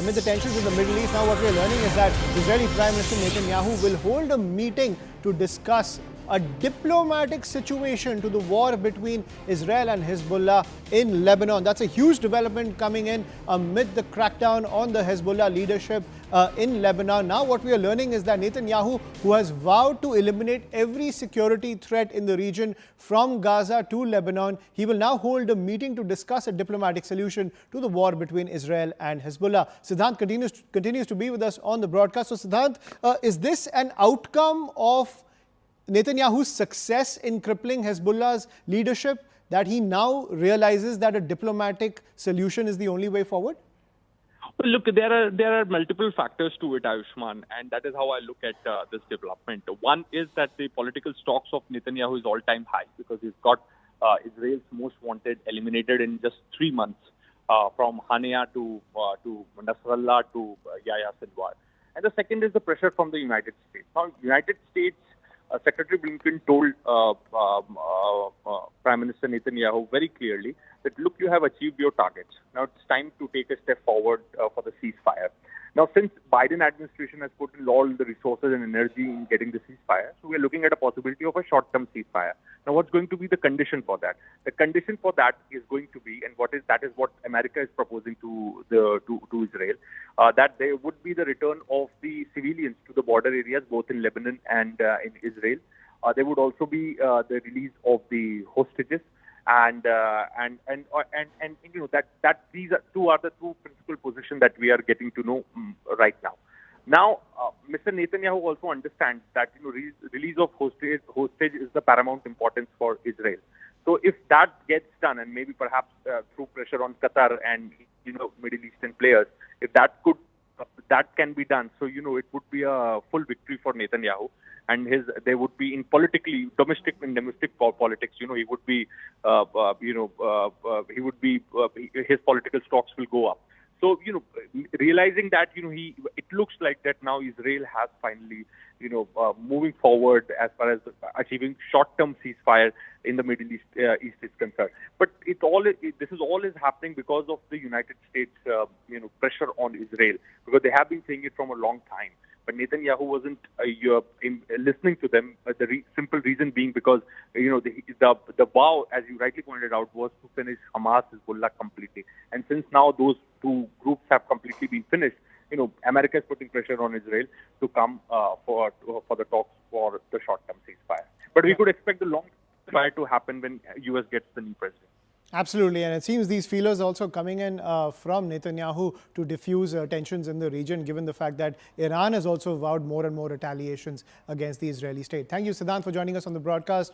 amid the tensions in the Middle East. Now what we are learning is that Israeli Prime Minister Netanyahu will hold a meeting to discuss a diplomatic situation to the war between Israel and Hezbollah in Lebanon. That's a huge development coming in amid the crackdown on the Hezbollah leadership in Lebanon. Now what we are learning is that Netanyahu, who has vowed to eliminate every security threat in the region from Gaza to Lebanon, he will now hold a meeting to discuss a diplomatic solution to the war between Israel and Hezbollah. Siddhant continues to be with us on the broadcast. So Siddhant, is this an outcome of Netanyahu's success in crippling Hezbollah's leadership, that he now realizes that a diplomatic solution is the only way forward? Well, look, there are multiple factors to it, Ayushman, and that is how I look at this development. One is that the political stocks of Netanyahu is all-time high because he's got Israel's most wanted eliminated in just 3 months, from Hania to Nasrallah to Yahya Sinwar. And the second is the pressure from the United States. Now, United States Secretary Blinken told Prime Minister Netanyahu very clearly that, look, you have achieved your targets. Now it's time to take a step forward for the ceasefire. Now, since Biden administration has put in all the resources and energy in getting the ceasefire, so we are looking at a possibility of a short-term ceasefire. Now, what's going to be the condition for that? The condition for that is going to be, and that is what America is proposing to Israel, that there would be the return of the civilians to the border areas, both in Lebanon and in Israel. There would also be the release of the hostages. And you know that these are the two principal positions that we are getting to know right now. Now, Mr. Netanyahu also understands that release of hostage is the paramount importance for Israel. So if that gets done, and maybe perhaps through pressure on Qatar and Middle Eastern players, if that can be done, so it would be a full victory for Netanyahu. And there would be in domestic politics, he would be, his political stocks will go up. So, realizing that, it looks like that now Israel has finally, moving forward as far as achieving short-term ceasefire in the Middle East is concerned. But this is all happening because of the United States, pressure on Israel, because they have been saying it from a long time. But Netanyahu wasn't listening to them. The simple reason being because the vow, as you rightly pointed out, was to finish Hamas, Hezbollah completely. And since now those two groups have completely been finished, America is putting pressure on Israel to come for the talks for the short-term ceasefire. But we could expect the long ceasefire to happen when US gets the new president. Absolutely, and it seems these feelers also coming in from Netanyahu to diffuse tensions in the region, given the fact that Iran has also vowed more and more retaliations against the Israeli state. Thank you, Siddhant, for joining us on the broadcast.